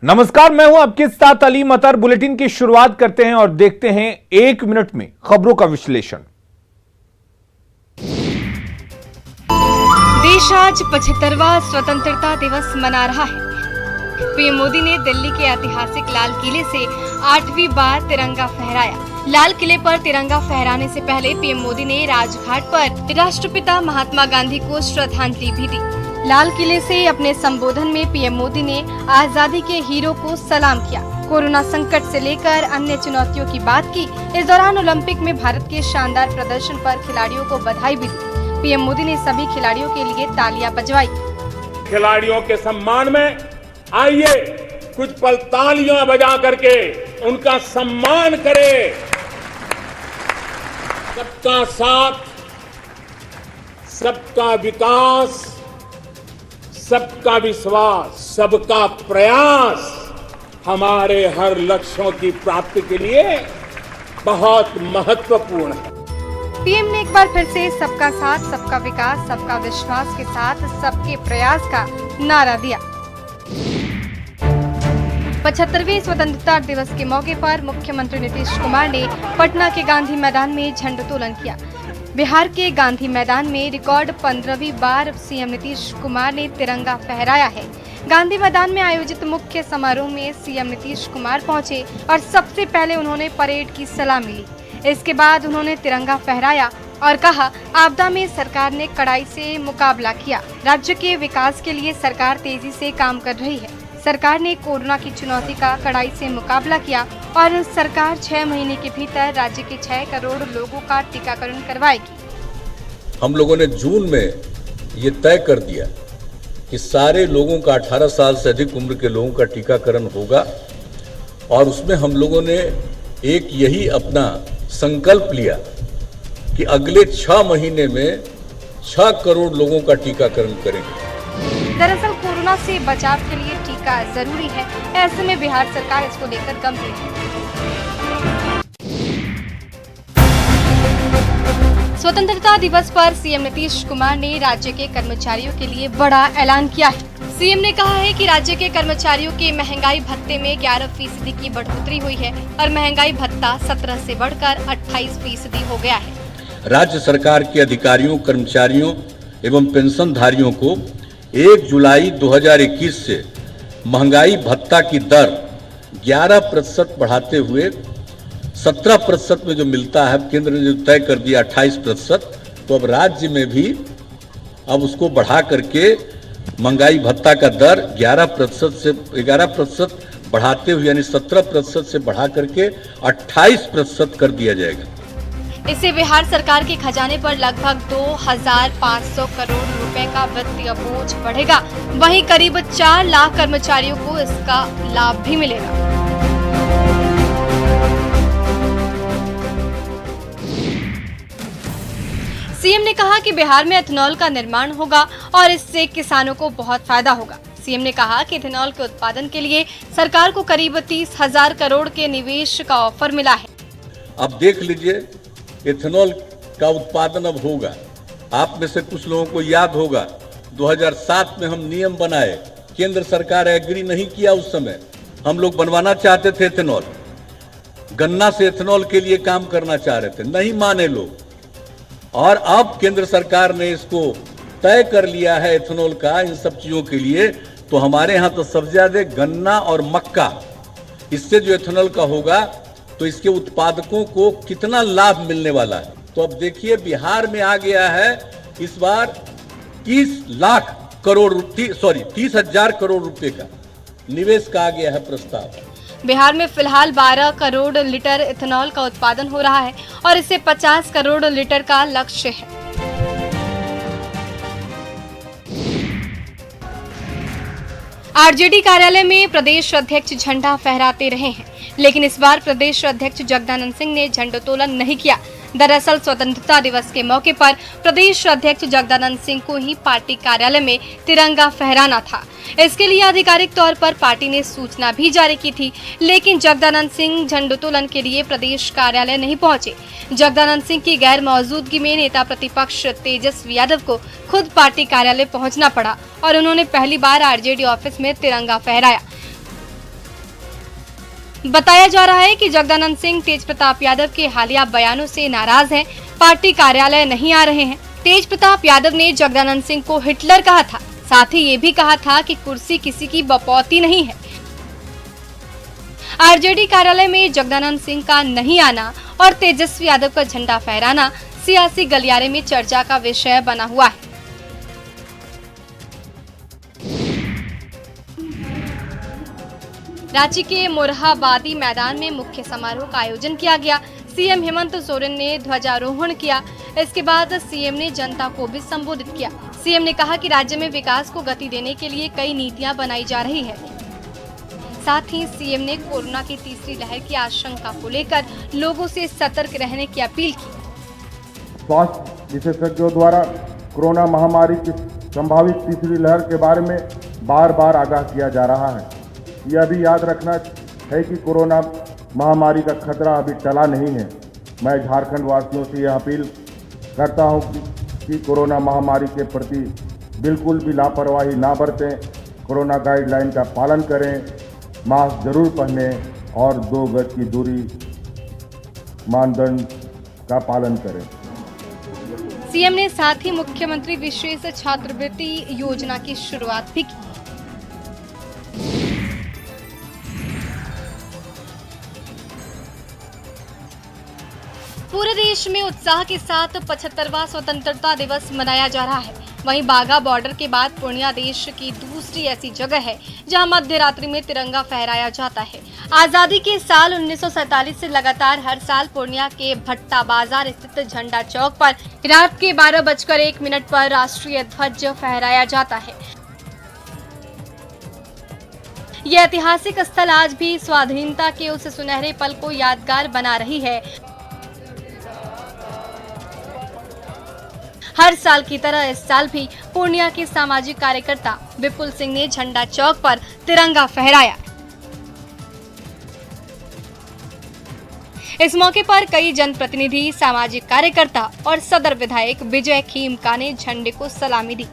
नमस्कार, मैं हूं आपके साथ अली मतर। बुलेटिन की शुरुआत करते हैं और देखते हैं 1 मिनट में खबरों का विश्लेषण। देश आज 75वां स्वतंत्रता दिवस मना रहा है। पीएम मोदी ने दिल्ली के ऐतिहासिक लाल किले से 8वीं बार तिरंगा फहराया। लाल किले पर तिरंगा फहराने से पहले पीएम मोदी ने राजघाट पर राष्ट्रपिता महात्मा गांधी को श्रद्धांजलि भी दी। लाल किले से अपने संबोधन में पीएम मोदी ने आजादी के हीरो को सलाम किया। कोरोना संकट से लेकर अन्य चुनौतियों की बात की। इस दौरान ओलंपिक में भारत के शानदार प्रदर्शन पर खिलाड़ियों को बधाई भी दी। पीएम मोदी ने सभी खिलाड़ियों के लिए तालियां बजवाई। खिलाड़ियों के सम्मान में आइए कुछ पल तालियां बजा करके उनका सम्मान करें। सबका साथ, सबका विकास, सबका विश्वास, सबका प्रयास हमारे हर लक्ष्यों की प्राप्ति के लिए बहुत महत्वपूर्ण है। पीएम ने एक बार फिर से सबका साथ, सबका विकास, सबका विश्वास के साथ सबके प्रयास का नारा दिया। 75वें स्वतंत्रता दिवस के मौके पर मुख्यमंत्री नीतीश कुमार ने पटना के गांधी मैदान में झंडोत्तोलन किया। बिहार के गांधी मैदान में रिकॉर्ड 15वीं बार सीएम नीतीश कुमार ने तिरंगा फहराया है। गांधी मैदान में आयोजित मुख्य समारोह में सीएम नीतीश कुमार पहुंचे और सबसे पहले उन्होंने परेड की सलामी ली। इसके बाद उन्होंने तिरंगा फहराया और कहा, आपदा में सरकार ने कड़ाई से मुकाबला किया। राज्य के विकास के लिए सरकार तेजी से काम कर रही है। सरकार ने कोरोना की चुनौती का कड़ाई से मुकाबला किया और सरकार 6 महीने के भीतर राज्य के 6 करोड़ लोगों का टीकाकरण करवाएगी। हम लोगों ने जून में ये तय कर दिया कि सारे लोगों का 18 साल से अधिक उम्र के लोगों का टीकाकरण होगा और उसमें हम लोगों ने एक यही अपना संकल्प लिया कि अगले 6 महीने में 6 करोड़ लोगों का टीकाकरण करेंगे। दरअसल कोरोना से बचाव के लिए टीका जरूरी है। ऐसे में बिहार सरकार इसको लेकर गंभीर है। स्वतंत्रता दिवस पर सीएम नीतीश कुमार ने राज्य के कर्मचारियों के लिए बड़ा ऐलान किया है। सीएम ने कहा है कि राज्य के कर्मचारियों के महंगाई भत्ते में 11% की बढ़ोतरी हुई है और महंगाई भत्ता 17 से बढ़कर 28% हो गया है। राज्य सरकार के अधिकारियों, कर्मचारियों एवं पेंशनधारियों को 1 जुलाई 2021 से महंगाई भत्ता की दर 11% बढ़ाते हुए 17% में जो मिलता है, केंद्र ने जो तय कर दिया 28%, तो अब राज्य में भी अब उसको बढ़ा करके महंगाई भत्ता का दर 11% बढ़ाते हुए यानी 17% से बढ़ा करके 28% कर दिया जाएगा। इससे बिहार सरकार के खजाने पर लगभग 2500 करोड़ रुपए का वित्तीय बोझ बढ़ेगा। वहीं करीब 4 लाख कर्मचारियों को इसका लाभ भी मिलेगा। सीएम ने कहा कि बिहार में एथेनॉल का निर्माण होगा और इससे किसानों को बहुत फायदा होगा। सीएम ने कहा कि एथेनॉल के उत्पादन के लिए सरकार को करीब 30,000 करोड़ के निवेश का ऑफर मिला है। अब देख लीजिए, एथेनॉल का उत्पादन अब होगा। आप में से कुछ लोगों को याद होगा 2007 में हम नियम बनाए, केंद्र सरकार एग्री नहीं किया। उस समय हम लोग बनवाना चाहते थे एथेनॉल, गन्ना से एथेनॉल के लिए काम करना चाह रहे थे, नहीं माने लोग। और अब केंद्र सरकार ने इसको तय कर लिया है एथेनॉल का इन सब चीजों के लिए। तो हमारे यहाँ तो सबसे ज्यादा गन्ना और मक्का, इससे जो एथेनॉल का होगा तो इसके उत्पादकों को कितना लाभ मिलने वाला है। तो अब देखिए, बिहार में आ गया है इस बार 30,000 करोड़ रुपए का निवेश का आ गया है प्रस्ताव। बिहार में फिलहाल 12 करोड़ लीटर इथेनॉल का उत्पादन हो रहा है और इससे 50 करोड़ लीटर का लक्ष्य है। आरजेडी कार्यालय में प्रदेश अध्यक्ष झंडा फहराते रहे हैं, लेकिन इस बार प्रदेश अध्यक्ष जगदानंद सिंह ने झंडोत्तोलन नहीं किया। दरअसल स्वतंत्रता दिवस के मौके पर प्रदेश अध्यक्ष जगदानंद सिंह को ही पार्टी कार्यालय में तिरंगा फहराना था। इसके लिए आधिकारिक तौर पर पार्टी ने सूचना भी जारी की थी, लेकिन जगदानंद सिंह झंडोत्तोलन के लिए प्रदेश कार्यालय नहीं पहुंचे। जगदानंद सिंह की गैर मौजूदगी में नेता प्रतिपक्ष तेजस्वी यादव को खुद पार्टी कार्यालय पहुंचना पड़ा और उन्होंने पहली बार आरजेडी ऑफिस में तिरंगा फहराया। बताया जा रहा है कि जगदानंद सिंह तेज प्रताप यादव के हालिया बयानों से नाराज हैं, पार्टी कार्यालय नहीं आ रहे हैं। तेज प्रताप यादव ने जगदानंद सिंह को हिटलर कहा था, साथ ही ये भी कहा था कि कुर्सी किसी की बपौती नहीं है। आरजेडी कार्यालय में जगदानंद सिंह का नहीं आना और तेजस्वी यादव का झंडा फहराना सियासी गलियारे में चर्चा का विषय बना हुआ है। रांची के मोरहाबादी मैदान में मुख्य समारोह का आयोजन किया गया। सीएम हेमंत सोरेन ने ध्वजारोहण किया। इसके बाद सीएम ने जनता को भी संबोधित किया। सीएम ने कहा कि राज्य में विकास को गति देने के लिए कई नीतियां बनाई जा रही है। साथ ही सीएम ने कोरोना की तीसरी लहर की आशंका को लेकर लोगों से सतर्क रहने की अपील की। स्वास्थ्य विशेषज्ञों द्वारा कोरोना महामारी की संभावित तीसरी लहर के बारे में बार बार आगाह किया जा रहा है। यह भी याद रखना है कि कोरोना महामारी का खतरा अभी टला नहीं है। मैं झारखंड वासियों से यह अपील करता हूं कि कोरोना महामारी के प्रति बिल्कुल भी लापरवाही ना बरतें, कोरोना गाइडलाइन का पालन करें, मास्क जरूर पहनें और 2 गज की दूरी मानदंड का पालन करें। सीएम ने साथ ही मुख्यमंत्री विशेष छात्रवृत्ति योजना की शुरुआत भी की। पूरे देश में उत्साह के साथ 75वां स्वतंत्रता दिवस मनाया जा रहा है। वहीं बाघा बॉर्डर के बाद पूर्णिया देश की दूसरी ऐसी जगह है जहां मध्य रात्रि में तिरंगा फहराया जाता है। आजादी के साल 1947 से लगातार हर साल पूर्णिया के भट्टा बाजार स्थित झंडा चौक पर रात के 12:01 पर राष्ट्रीय ध्वज फहराया जाता है। यह ऐतिहासिक स्थल आज भी स्वाधीनता के उस सुनहरे पल को यादगार बना रही है। हर साल की तरह इस साल भी पूर्णिया के सामाजिक कार्यकर्ता विपुल सिंह ने झंडा चौक पर तिरंगा फहराया। इस मौके पर कई जनप्रतिनिधि, सामाजिक कार्यकर्ता और सदर विधायक विजय खीमका ने झंडे को सलामी दी।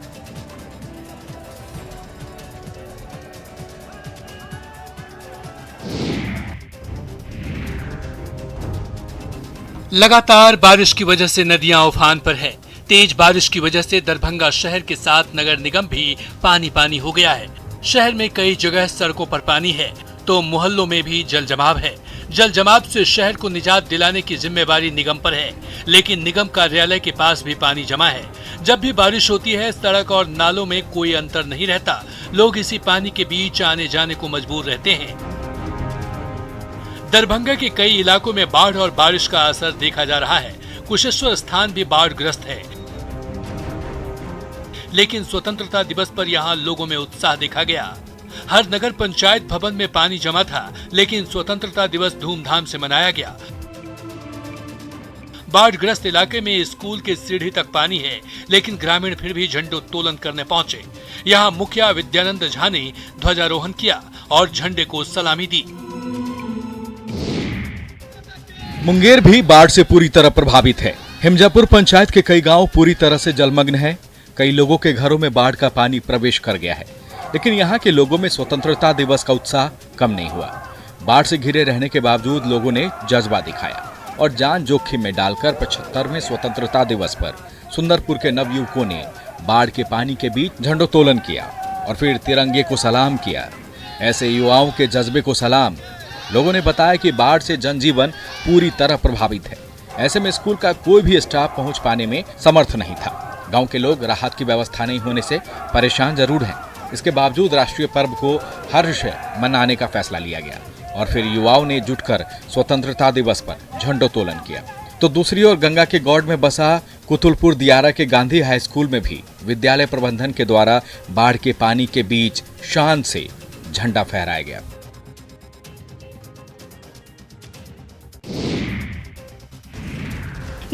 लगातार बारिश की वजह से नदियां उफान पर है। तेज बारिश की वजह से दरभंगा शहर के साथ नगर निगम भी पानी पानी हो गया है। शहर में कई जगह सड़कों पर पानी है तो मोहल्लों में भी जल जमाव है। जल जमाव से शहर को निजात दिलाने की जिम्मेवारी निगम पर है, लेकिन निगम कार्यालय के पास भी पानी जमा है। जब भी बारिश होती है सड़क और नालों में कोई अंतर नहीं रहता। लोग इसी पानी के बीच आने जाने को मजबूर रहते हैं। दरभंगा के कई इलाकों में बाढ़ और बारिश का असर देखा जा रहा है। कुशेश्वर स्थान भी बाढ़ग्रस्त है, लेकिन स्वतंत्रता दिवस पर यहां लोगों में उत्साह देखा गया। हर नगर पंचायत भवन में पानी जमा था, लेकिन स्वतंत्रता दिवस धूमधाम से मनाया गया। बाढ़ग्रस्त इलाके में स्कूल के सीढ़ी तक पानी है, लेकिन ग्रामीण फिर भी झंडोत्तोलन करने पहुंचे। यहां मुखिया विद्यानंद झा ने ध्वजारोहण किया और झंडे को सलामी दी। मुंगेर भी बाढ़ से पूरी तरह प्रभावित है। हिमजापुर पंचायत के कई गांव पूरी तरह से जलमग्न है। कई लोगों के घरों में बाढ़ का पानी प्रवेश कर गया है, लेकिन यहाँ के लोगों में स्वतंत्रता दिवस का उत्साह कम नहीं हुआ। बाढ़ से घिरे रहने के बावजूद लोगों ने जज्बा दिखाया और जान जोखिम में डालकर 75वें स्वतंत्रता दिवस पर सुंदरपुर के नवयुवकों ने बाढ़ के पानी के बीच झंडोत्तोलन किया और फिर तिरंगे को सलाम किया। ऐसे युवाओं के जज्बे को सलाम। लोगों ने बताया कि बाढ़ से जनजीवन पूरी तरह प्रभावित है। ऐसे में स्कूल का कोई भी स्टाफ पहुंच पाने में समर्थ नहीं था। गांव के लोग राहत की व्यवस्था नहीं होने से परेशान जरूर हैं। इसके बावजूद राष्ट्रीय पर्व को हर्ष से मनाने का फैसला लिया गया और फिर युवाओं ने जुटकर स्वतंत्रता दिवस पर झंडोत्तोलन किया। तो दूसरी ओर गंगा के गौड़ में बसा कुतुलपुर दियारा के गांधी हाई स्कूल में भी विद्यालय प्रबंधन के द्वारा बाढ़ के पानी के बीच शान से झंडा फहराया गया।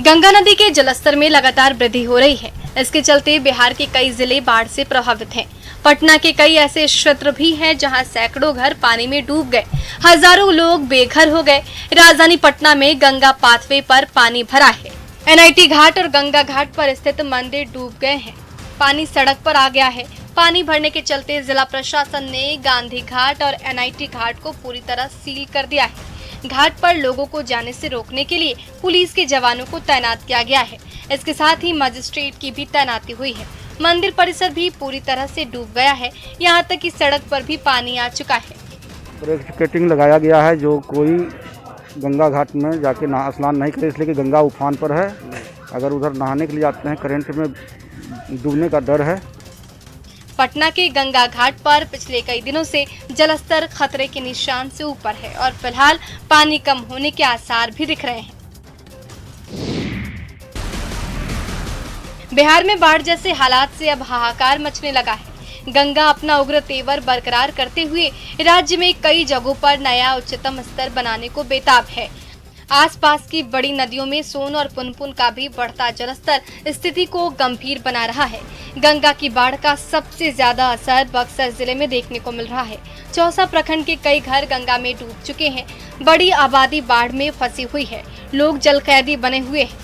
गंगा नदी के जलस्तर में लगातार वृद्धि हो रही है। इसके चलते बिहार के कई जिले बाढ़ से प्रभावित हैं। पटना के कई ऐसे क्षेत्र भी हैं जहां सैकड़ों घर पानी में डूब गए, हजारों लोग बेघर हो गए। राजधानी पटना में गंगा पाथवे पर पानी भरा है। एनआईटी घाट और गंगा घाट पर स्थित मंदिर डूब गए हैं। पानी सड़क पर आ गया है। पानी भरने के चलते जिला प्रशासन ने गांधी घाट और NIT घाट को पूरी तरह सील कर दिया है। घाट पर लोगों को जाने से रोकने के लिए पुलिस के जवानों को तैनात किया गया है। इसके साथ ही मजिस्ट्रेट की भी तैनाती हुई है। मंदिर परिसर भी पूरी तरह से डूब गया है। यहाँ तक कि सड़क पर भी पानी आ चुका है। बैरिकेडिंग लगाया गया है, जो कोई गंगा घाट में जाके स्नान नहीं करे, इसलिए कि गंगा उफान पर है। अगर उधर नहाने के लिए जाते हैं, करंट में डूबने का डर है। पटना के गंगा घाट पर पिछले कई दिनों से जलस्तर खतरे के निशान से ऊपर है और फिलहाल पानी कम होने के आसार भी दिख रहे हैं। बिहार में बाढ़ जैसे हालात से अब हाहाकार मचने लगा है। गंगा अपना उग्र तेवर बरकरार करते हुए राज्य में कई जगहों पर नया उच्चतम स्तर बनाने को बेताब है। आसपास की बड़ी नदियों में सोन और पुनपुन का भी बढ़ता जलस्तर स्थिति को गंभीर बना रहा है। गंगा की बाढ़ का सबसे ज्यादा असर बक्सर जिले में देखने को मिल रहा है। चौसा प्रखंड के कई घर गंगा में डूब चुके हैं। बड़ी आबादी बाढ़ में फंसी हुई है। लोग जलकैदी बने हुए हैं।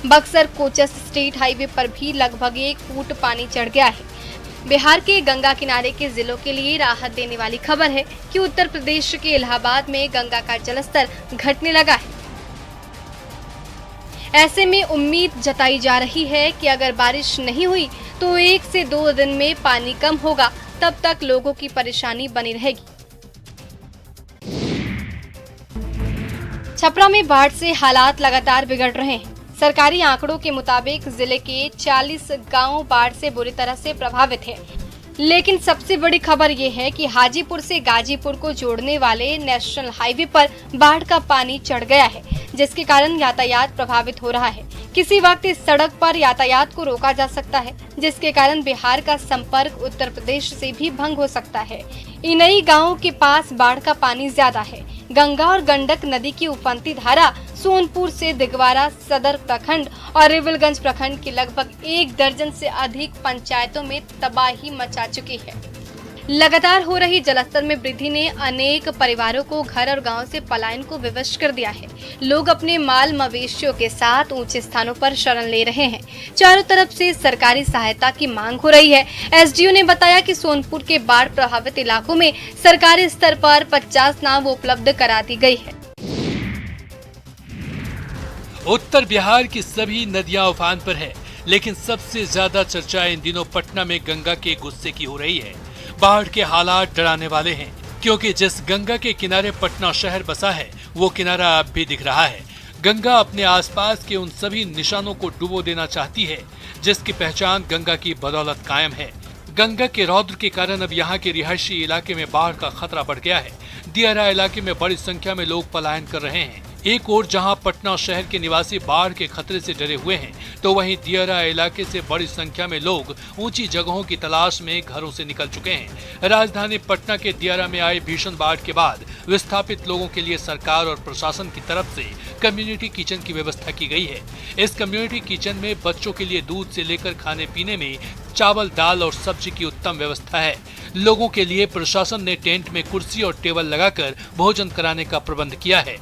बक्सर कोचस स्टेट हाईवे पर भी लगभग 1 फुट पानी चढ़ गया है। बिहार के गंगा किनारे के जिलों के लिए राहत देने वाली खबर है कि उत्तर प्रदेश के इलाहाबाद में गंगा का जलस्तर घटने लगा है। ऐसे में उम्मीद जताई जा रही है कि अगर बारिश नहीं हुई तो 1 से 2 दिन में पानी कम होगा। तब तक लोगों की परेशानी बनी रहेगी। छपरा में बाढ़ से हालात लगातार बिगड़ रहे हैं। सरकारी आंकड़ों के मुताबिक जिले के 40 गांव बाढ़ से बुरी तरह से प्रभावित हैं। लेकिन सबसे बड़ी खबर ये है कि हाजीपुर से गाजीपुर को जोड़ने वाले नेशनल हाईवे पर बाढ़ का पानी चढ़ गया है, जिसके कारण यातायात प्रभावित हो रहा है। किसी वक्त इस सड़क पर यातायात को रोका जा सकता है, जिसके कारण बिहार का संपर्क उत्तर प्रदेश से भी भंग हो सकता है। इनई गांव के पास बाढ़ का पानी ज्यादा है। गंगा और गंडक नदी की उफनती धारा सोनपुर से दिगवारा सदर प्रखंड और रिविलगंज प्रखंड की लगभग 1 दर्जन से अधिक पंचायतों में तबाही मचा चुकी है। लगातार हो रही जलस्तर में वृद्धि ने अनेक परिवारों को घर और गांव से पलायन को विवश कर दिया है। लोग अपने माल मवेशियों के साथ ऊंचे स्थानों पर शरण ले रहे हैं। चारों तरफ से सरकारी सहायता की मांग हो रही है। एसडीओ ने बताया कि सोनपुर के बाढ़ प्रभावित इलाकों में सरकारी स्तर पर 50 नाव उपलब्ध करा दी गई है। उत्तर बिहार की सभी नदियां उफान पर है, लेकिन सबसे ज्यादा चर्चा इन दिनों पटना में गंगा के गुस्से की हो रही है। बाढ़ के हालात डराने वाले हैं, क्योंकि जिस गंगा के किनारे पटना शहर बसा है वो किनारा अब भी दिख रहा है। गंगा अपने आसपास के उन सभी निशानों को डुबो देना चाहती है जिसकी पहचान गंगा की बदौलत कायम है। गंगा के रौद्र के कारण अब यहाँ के रिहायशी इलाके में बाढ़ का खतरा बढ़ गया है। दियारा इलाके में बड़ी संख्या में लोग पलायन कर रहे हैं। एक ओर जहां पटना शहर के निवासी बाढ़ के खतरे से डरे हुए हैं, तो वहीं दियारा इलाके से बड़ी संख्या में लोग ऊंची जगहों की तलाश में घरों से निकल चुके हैं। राजधानी पटना के दियारा में आई भीषण बाढ़ के बाद विस्थापित लोगों के लिए सरकार और प्रशासन की तरफ से कम्युनिटी किचन की व्यवस्था की गई है। इस कम्युनिटी किचन में बच्चों के लिए दूध से लेकर खाने पीने में चावल, दाल और सब्जी की उत्तम व्यवस्था है। लोगों के लिए प्रशासन ने टेंट में कुर्सी और टेबल लगाकर भोजन कराने का प्रबंध किया है।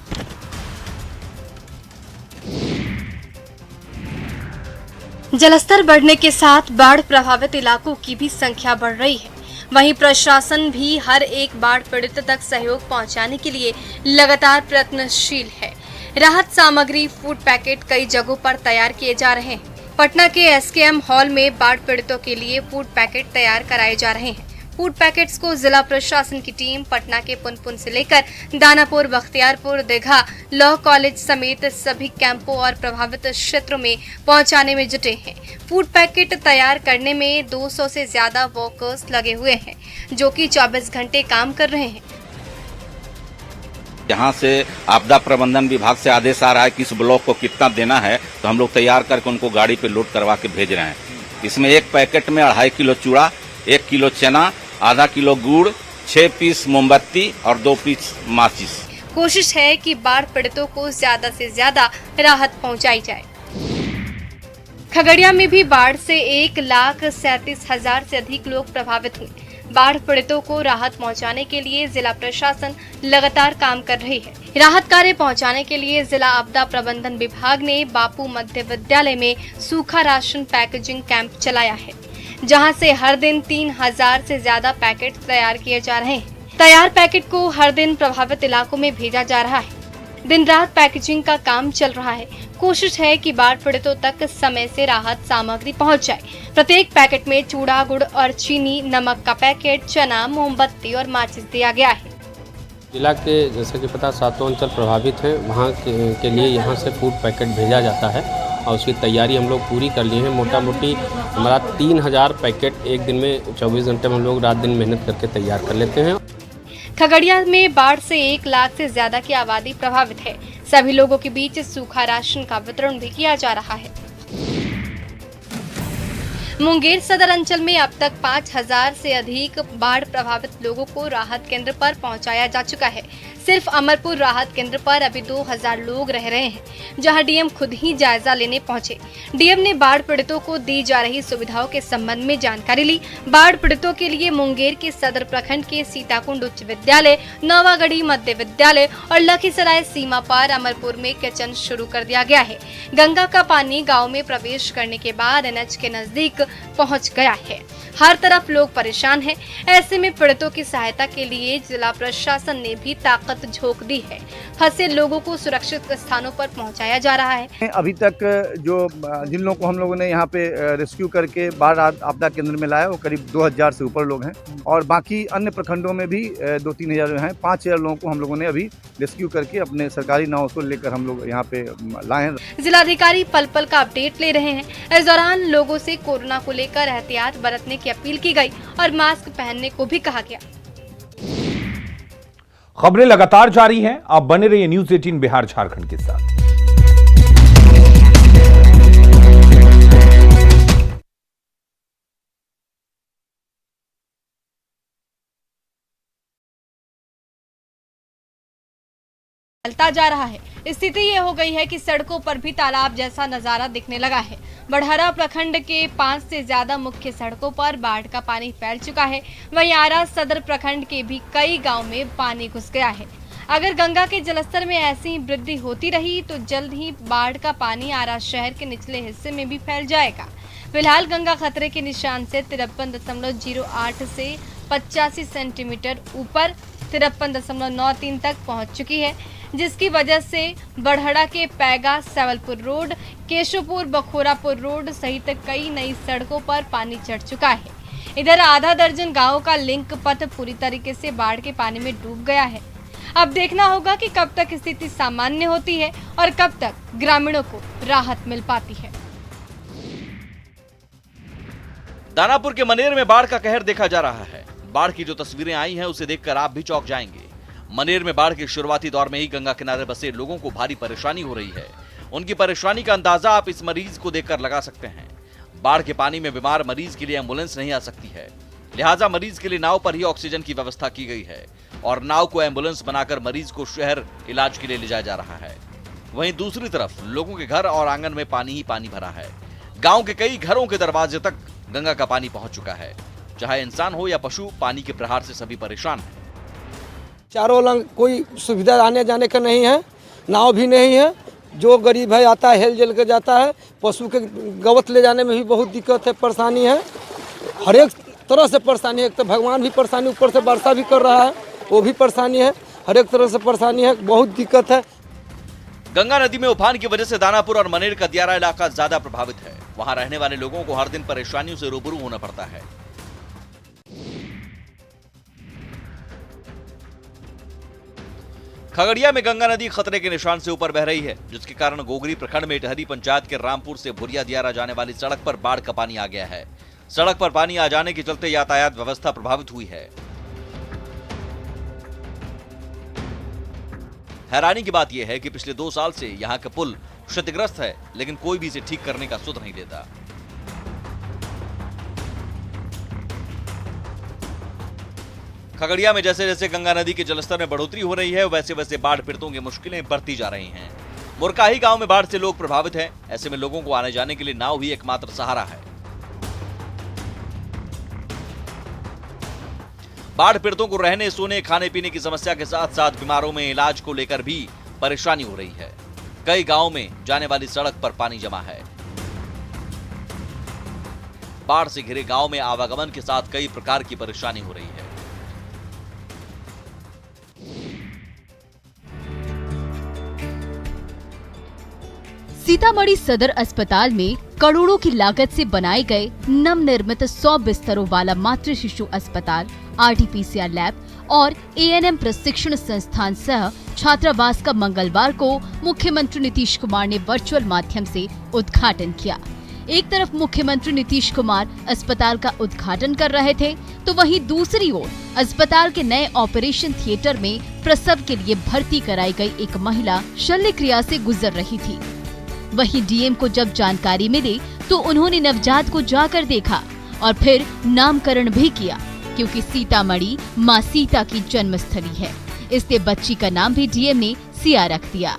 जलस्तर बढ़ने के साथ बाढ़ प्रभावित इलाकों की भी संख्या बढ़ रही है। वहीं प्रशासन भी हर एक बाढ़ पीड़ित तक सहयोग पहुंचाने के लिए लगातार प्रयत्नशील है। राहत सामग्री, फूड पैकेट कई जगहों पर तैयार किए जा रहे हैं। पटना के SKM हॉल में बाढ़ पीड़ितों के लिए फूड पैकेट तैयार कराए जा रहे हैं। फूड पैकेट्स को जिला प्रशासन की टीम पटना के पुनपुन से लेकर दानापुर, बख्तियारपुर, दीघा, लॉ कॉलेज समेत सभी कैंपों और प्रभावित क्षेत्रों में पहुंचाने में जुटे हैं। फूड पैकेट तैयार करने में 200 से ज्यादा वर्कर्स लगे हुए हैं, जो कि 24 घंटे काम कर रहे हैं। यहाँ से आपदा प्रबंधन विभाग से आदेश आ रहा है कि इस ब्लॉक को कितना देना है, तो हम लोग तैयार करके उनको गाड़ी पे लोड करवा के भेज रहे हैं। इसमें एक पैकेट में 2.5 किलो चूड़ा, 1 किलो चना, आधा किलो गुड़, 6 पीस मोमबत्ती और 2 पीस माचिस। कोशिश है कि बाढ़ पीड़ितों को ज्यादा से ज्यादा राहत पहुंचाई जाए। खगड़िया में भी बाढ़ से 1,37,000 से अधिक लोग प्रभावित हुए। बाढ़ पीड़ितों को राहत पहुंचाने के लिए जिला प्रशासन लगातार काम कर रही है। राहत कार्य पहुंचाने के लिए जिला आपदा प्रबंधन विभाग ने बापू मध्य विद्यालय में सूखा राशन पैकेजिंग कैंप चलाया है, जहां से हर दिन 3000 से ज्यादा पैकेट तैयार किए जा रहे हैं। तैयार पैकेट को हर दिन प्रभावित इलाकों में भेजा जा रहा है। दिन रात पैकेजिंग का काम चल रहा है। कोशिश है कि बाढ़ पीड़ितों तक समय से राहत सामग्री पहुंच जाए। प्रत्येक पैकेट में चूड़ा, गुड़ और चीनी, नमक का पैकेट, चना, मोमबत्ती और माचिस दिया गया है। जिला के जैसे कि पता 7 अंचल प्रभावित हैं, वहाँ के लिए यहाँ से फूड पैकेट भेजा जाता है और उसकी तैयारी हम लोग पूरी कर लिए हैं। मोटा मोटी हमारा 3000 पैकेट एक दिन में 24 घंटे में हम लोग रात दिन मेहनत करके तैयार कर लेते हैं। खगड़िया में बाढ़ से 1 लाख से ज्यादा की आबादी प्रभावित है। सभी लोगों के बीच सूखा राशन का वितरण भी किया जा रहा है। मुंगेर सदर अंचल में अब तक 5000 से अधिक बाढ़ प्रभावित लोगों को राहत केंद्र पर पहुंचाया जा चुका है। सिर्फ अमरपुर राहत केंद्र पर अभी 2000 लोग रह रहे हैं, जहां डीएम खुद ही जायजा लेने पहुंचे। डीएम ने बाढ़ पीड़ितों को दी जा रही सुविधाओं के संबंध में जानकारी ली। बाढ़ पीड़ितों के लिए मुंगेर के सदर प्रखंड के सीताकुंड उच्च विद्यालय, नवागढ़ी मध्य विद्यालय और लखीसराय सीमा पार अमरपुर में किचन शुरू कर दिया गया है। गंगा का पानी गाँव में प्रवेश करने के बाद NH के नजदीक पहुंच गया है। हर तरफ लोग परेशान हैं। ऐसे में पीड़ितों की सहायता के लिए जिला प्रशासन ने भी ताकत झोंक दी है। फंसे लोगों को सुरक्षित स्थानों पर पहुंचाया जा रहा है। अभी तक जो जिन लोगों को हम लोगों ने यहाँ पे रेस्क्यू करके बाढ़ आपदा केंद्र में लाया वो करीब 2000 से ऊपर लोग हैं और बाकी अन्य प्रखंडों में भी 2-3 हजार हैं। 5000 लोगों को हम लोगों ने अभी रेस्क्यू करके अपने सरकारी नावों को लेकर हम लोग यहाँ पे लाए हैं। जिलाधिकारी पल पल का अपडेट ले रहे हैं। इस दौरान लोगों से कोरोना को लेकर एहतियात बरतने की अपील की गई और मास्क पहनने को भी कहा गया। खबरें लगातार जारी हैं। आप बने रहिए न्यूज़ 18 बिहार झारखंड के साथ। चलता जा रहा है। स्थिति ये हो गई है कि सड़कों पर भी तालाब जैसा नजारा दिखने लगा है। बढ़हरा प्रखंड के 5 से ज्यादा मुख्य सड़कों पर बाढ़ का पानी फैल चुका है। वहीं आरा सदर प्रखंड के भी कई गांव में पानी घुस गया है। अगर गंगा के जलस्तर में ऐसी ही वृद्धि होती रही तो जल्द ही बाढ़ का पानी आरा शहर के निचले हिस्से में भी फैल जाएगा। फिलहाल गंगा खतरे के निशान से 53.08 से 85 सेंटीमीटर ऊपर 53.93 तक पहुंच चुकी है, जिसकी वजह से बढ़हरा के पैगा, सवलपुर रोड, केशवपुर, बखोरापुर रोड सहित कई नई सड़कों पर पानी चढ़ चुका है। इधर आधा दर्जन गांवों का लिंक पथ पूरी तरीके से बाढ़ के पानी में डूब गया है। अब देखना होगा कि कब तक स्थिति सामान्य होती है और कब तक ग्रामीणों को राहत मिल पाती है। दानापुर के मनेर में बाढ़ का कहर देखा जा रहा है। बाढ़ की जो तस्वीरें आई हैं उसे देखकर आप भी चौंक जाएंगे। मनेर में बाढ़ के शुरुआती दौर में ही गंगा किनारे बसे लोगों को भारी परेशानी हो रही है। उनकी परेशानी का अंदाजा आप इस मरीज को देखकर लगा सकते हैं। बाढ़ के पानी में बीमार मरीज के लिए एम्बुलेंस नहीं आ सकती है, लिहाजा मरीज के लिए नाव पर ही ऑक्सीजन की व्यवस्था की गई है और नाव को एम्बुलेंस बनाकर मरीज को शहर इलाज के लिए ले जाया जा रहा है। वहीं दूसरी तरफ लोगों के घर और आंगन में पानी ही पानी भरा है। गांव के कई घरों के दरवाजे तक गंगा का पानी पहुंच चुका है। चाहे इंसान हो या पशु, पानी के प्रहार से सभी परेशान हैं। चारों लंग कोई सुविधा आने जाने का नहीं है, नाव भी नहीं है। जो गरीब है आता है, हेल जल के जाता है। पशु के गवत ले जाने में भी बहुत दिक्कत है, परेशानी है। हर एक तरह से परेशानी है। एक तो भगवान भी परेशानी, ऊपर से वर्षा भी कर रहा है, वो भी परेशानी है। हर एक तरह से परेशानी है, बहुत दिक्कत है। गंगा नदी में उफान की वजह से दानापुर और मनेर का दियारा इलाका ज्यादा प्रभावित है। वहां रहने वाले लोगों को हर दिन परेशानियों से रूबरू होना पड़ता है। खगड़िया में गंगा नदी खतरे के निशान से ऊपर बह रही है, जिसके कारण गोगरी प्रखंड में इटहरी पंचायत के रामपुर से भुरिया दियारा जाने वाली सड़क पर बाढ़ का पानी आ गया है। सड़क पर पानी आ जाने के चलते यातायात व्यवस्था प्रभावित हुई है। हैरानी की बात यह है कि पिछले 2 साल से यहां का पुल क्षतिग्रस्त है, लेकिन कोई भी इसे ठीक करने का सुध नहीं देता। खगड़िया में जैसे जैसे गंगा नदी के जलस्तर में बढ़ोतरी हो रही है, वैसे वैसे बाढ़ पीड़ितों की मुश्किलें बढ़ती जा रही हैं। मुरकाही गांव में बाढ़ से लोग प्रभावित हैं। ऐसे में लोगों को आने जाने के लिए नाव ही एकमात्र सहारा है। बाढ़ पीड़ितों को रहने, सोने, खाने पीने की समस्या के साथ साथ बीमारों में इलाज को लेकर भी परेशानी हो रही है। कई गांव में जाने वाली सड़क पर पानी जमा है। बाढ़ से घिरे गांव में आवागमन के साथ कई प्रकार की परेशानी हो रही है। सीतामढ़ी सदर अस्पताल में करोड़ों की लागत से बनाए गए नवनिर्मित 100 बिस्तरों वाला मातृ शिशु अस्पताल, RT-PCR लैब और ANM प्रशिक्षण संस्थान सह छात्रावास का मंगलवार को मुख्यमंत्री नीतीश कुमार ने वर्चुअल माध्यम से उद्घाटन किया। एक तरफ मुख्यमंत्री नीतीश कुमार अस्पताल का उद्घाटन कर रहे थे, तो वहीं दूसरी ओर अस्पताल के नए ऑपरेशन थिएटर में प्रसव के लिए भर्ती कराई गई एक महिला शल्य क्रिया से गुजर रही थी। वहीं डीएम को जब जानकारी मिली तो उन्होंने नवजात को जाकर देखा और फिर नामकरण भी किया, क्योंकि सीतामढ़ी मां सीता की जन्मस्थली है, इसलिए बच्ची का नाम भी डीएम ने सिया रख दिया।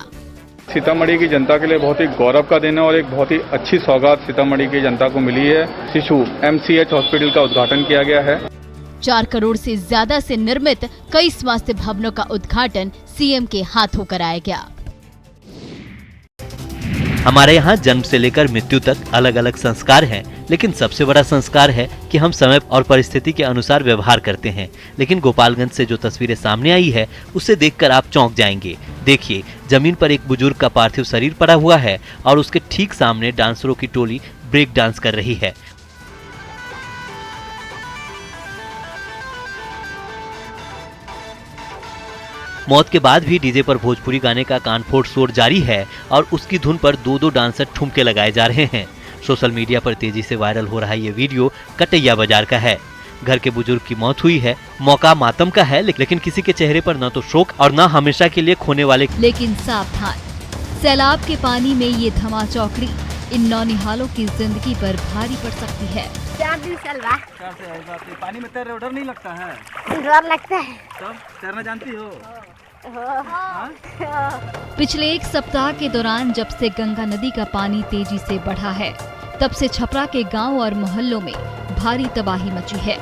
सीतामढ़ी की जनता के लिए बहुत ही गौरव का दिन है और एक बहुत ही अच्छी सौगात सीतामढ़ी की जनता को मिली है। शिशु MCH हॉस्पिटल का उद्घाटन किया गया है। 4 करोड़ से ज्यादा से निर्मित कई स्वास्थ्य भवनों का उद्घाटन सीएम के हाथों कराया गया। हमारे यहाँ जन्म से लेकर मृत्यु तक अलग अलग संस्कार हैं, लेकिन सबसे बड़ा संस्कार है कि हम समय और परिस्थिति के अनुसार व्यवहार करते हैं। लेकिन गोपालगंज से जो तस्वीरें सामने आई है, उसे देखकर आप चौंक जाएंगे। देखिए, जमीन पर एक बुजुर्ग का पार्थिव शरीर पड़ा हुआ है और उसके ठीक सामने डांसरों की टोली ब्रेक डांस कर रही है। मौत के बाद भी डीजे पर भोजपुरी गाने का कानफोड़ शोर जारी है और उसकी धुन पर 2-2 डांसर ठुमके लगाए जा रहे हैं। सोशल मीडिया पर तेजी से वायरल हो रहा ये वीडियो कटैया बाजार का है। घर के बुजुर्ग की मौत हुई है, मौका मातम का है, लेकिन किसी के चेहरे पर न तो शोक और न हमेशा के लिए खोने वाले। लेकिन सावधान, सैलाब के पानी में ये धमाचौकड़ी इन नौनिहालों की जिंदगी पर भारी पड़ सकती है। 4 दिन चल रहा है। पानी में तैर रहे हो, डर नहीं लगता है? डर लगता है। तब तैरना जानती हो? पिछले 1 सप्ताह के दौरान जब से गंगा नदी का पानी तेजी से बढ़ा है, तब से छपरा के गांव और मोहल्लों में भारी तबाही मची है।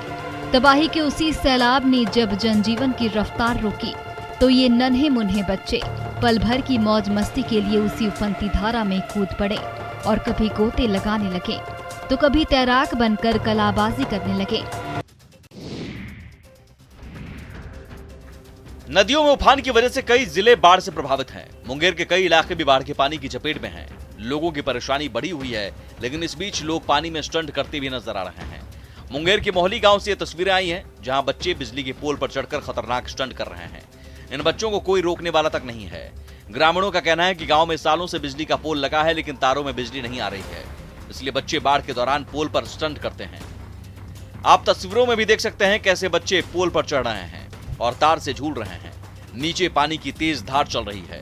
तबाही के उसी सैलाब ने जब जनजीवन की रफ्तार रोकी, तो ये नन्हे मुन्हे बच्चे पल भर की मौज मस्ती के लिए उसी उफनती धारा में कूद पड़े और कभी गोते लगाने लगे तो कभी तैराक बनकर कलाबाजी करने लगे। नदियों में उफान की वजह से कई जिले बाढ़ से प्रभावित हैं। मुंगेर के कई इलाके भी बाढ़ के पानी की चपेट में हैं। लोगों की परेशानी बढ़ी हुई है, लेकिन इस बीच लोग पानी में स्टंट करते भी नजर आ रहे हैं। मुंगेर के मोहली गांव से ये तस्वीरें आई हैं, जहां बच्चे बिजली के पोल पर चढ़कर खतरनाक स्टंट कर रहे हैं। इन बच्चों को कोई रोकने वाला तक नहीं है। ग्रामीणों का कहना है कि गांव में सालों से बिजली का पोल लगा है, लेकिन तारों में बिजली नहीं आ रही है, इसलिए बच्चे बाढ़ के दौरान पोल पर स्टंट करते हैं। आप तस्वीरों में भी देख सकते हैं कैसे बच्चे पोल पर चढ़ रहे हैं और तार से झूल रहे हैं। नीचे पानी की तेज धार चल रही है।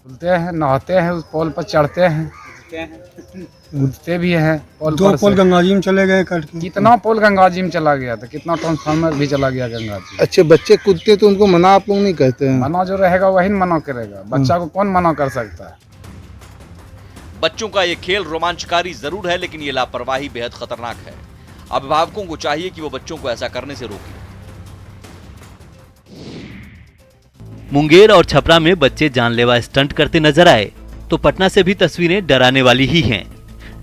झूलते हैं, नहाते हैं, उस पोल पर चढ़ते हैं, कूदते भी हैं। दो पोल गंगाजी में चले गए कट के। कितना पोल गंगाजी में चला गया था, कितना ट्रांसफार्मर भी चला गया गंगाजी। अच्छे बच्चे कूदते तो उनको मना आप लोग नहीं कहते हैं? मना जो रहेगा वही मना करेगा, बच्चा को कौन मना कर सकता है। बच्चों का ये खेल रोमांचकारी जरूर है, लेकिन ये लापरवाही बेहद खतरनाक है। अभिभावकों को चाहिए कि वो बच्चों को ऐसा करने से रोकें। मुंगेर और छपरा में बच्चे जानलेवा स्टंट करते नजर आए, तो पटना से भी तस्वीरें डराने वाली ही हैं,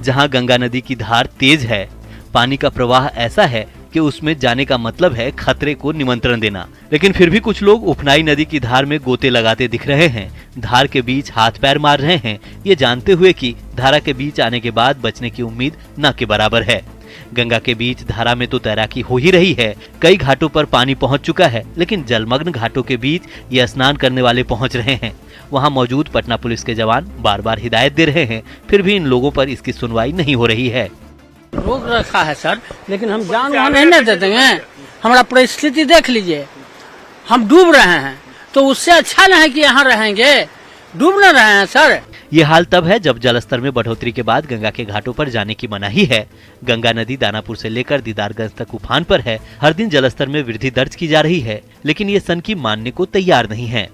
जहां गंगा नदी की धार तेज है। पानी का प्रवाह ऐसा है कि उसमें जाने का मतलब है खतरे को निमंत्रण देना, लेकिन फिर भी कुछ लोग उफनाई नदी की धार में गोते लगाते दिख रहे हैं। धार के बीच हाथ पैर मार रहे हैं, ये जानते हुए कि धारा के बीच आने के बाद बचने की उम्मीद न के बराबर है। गंगा के बीच धारा में तो तैराकी हो ही रही है, कई घाटों पर पानी पहुंच चुका है, लेकिन जलमग्न घाटों के बीच ये स्नान करने वाले पहुंच रहे हैं। वहां मौजूद पटना पुलिस के जवान बार बार हिदायत दे रहे हैं, फिर भी इन लोगों पर इसकी सुनवाई नहीं हो रही है। रोक रखा है सर, लेकिन हम जान वहाँ नहीं न देते हैं। हमारा परिस्थिति देख लीजिए, हम डूब रहे हैं, तो उससे अच्छा नहीं है कि यहाँ रहेंगे, डूब न रहे हैं सर। ये हाल तब है जब जलस्तर में बढ़ोतरी के बाद गंगा के घाटों पर जाने की मनाही है। गंगा नदी दानापुर से लेकर दीदारगंज तक उफान पर है। हर दिन जलस्तर में वृद्धि दर्ज की जा रही है, लेकिन ये सनकी मानने को तैयार नहीं है।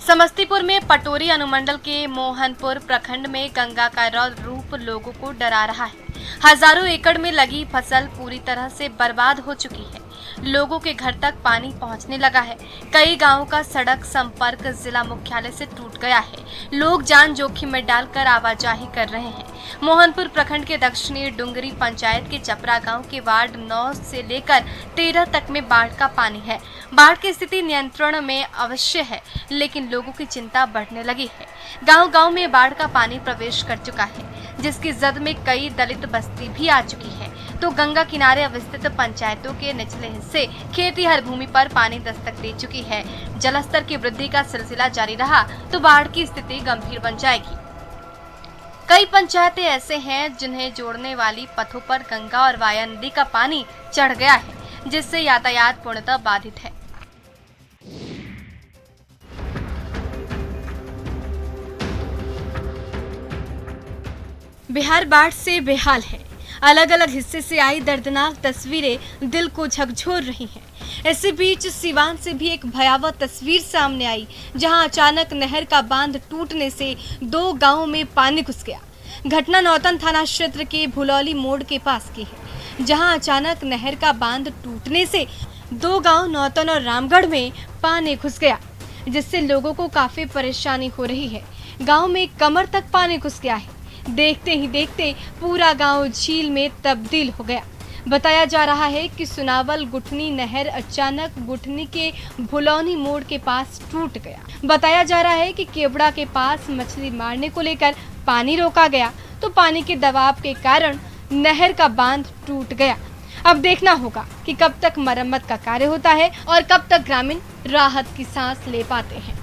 समस्तीपुर में पटोरी अनुमंडल के मोहनपुर प्रखंड में गंगा का रौद्र रूप लोगों को डरा रहा है। हजारों एकड़ में लगी फसल पूरी तरह से बर्बाद हो चुकी है। लोगों के घर तक पानी पहुंचने लगा है। कई गांवों का सड़क संपर्क जिला मुख्यालय से टूट गया है। लोग जान जोखिम में डालकर आवाजाही कर रहे हैं। मोहनपुर प्रखंड के दक्षिणी डुंगरी पंचायत के चपरा गांव के वार्ड 9 से लेकर 13 तक में बाढ़ का पानी है। बाढ़ की स्थिति नियंत्रण में अवश्य है, लेकिन लोगों की चिंता बढ़ने लगी है। गांव-गांव में बाढ़ का पानी प्रवेश कर चुका है, जिसकी जद में कई दलित बस्ती भी आ चुकी है। तो गंगा किनारे अवस्थित पंचायतों के निचले हिस्से खेती हर भूमि पर पानी दस्तक दे चुकी है। जलस्तर की वृद्धि का सिलसिला जारी रहा तो बाढ़ की स्थिति गंभीर बन जाएगी। कई पंचायतें ऐसे हैं जिन्हें जोड़ने वाली पथों पर गंगा और वाया नदी का पानी चढ़ गया है, जिससे यातायात पूर्णतः बाधित है। बिहार बाढ़ से बेहाल है। अलग अलग हिस्से से आई दर्दनाक तस्वीरें दिल को झकझोर रही हैं। इसी बीच सिवान से भी एक भयावह तस्वीर सामने आई, जहां अचानक नहर का बांध टूटने से 2 गांवों में पानी घुस गया। घटना नौतन थाना क्षेत्र के भुलौली मोड़ के पास की है, जहां अचानक नहर का बांध टूटने से 2 गांव नौतन और रामगढ़ में पानी घुस गया, जिससे लोगों को काफी परेशानी हो रही है। गाँव में कमर तक पानी घुस गया है। देखते ही देखते पूरा गांव झील में तब्दील हो गया। बताया जा रहा है कि सुनावल गुठनी नहर अचानक गुठनी के भुलौनी मोड़ के पास टूट गया। बताया जा रहा है कि केवड़ा के पास मछली मारने को लेकर पानी रोका गया, तो पानी के दबाव के कारण नहर का बांध टूट गया। अब देखना होगा कि कब तक मरम्मत का कार्य होता है और कब तक ग्रामीण राहत की सांस ले पाते हैं।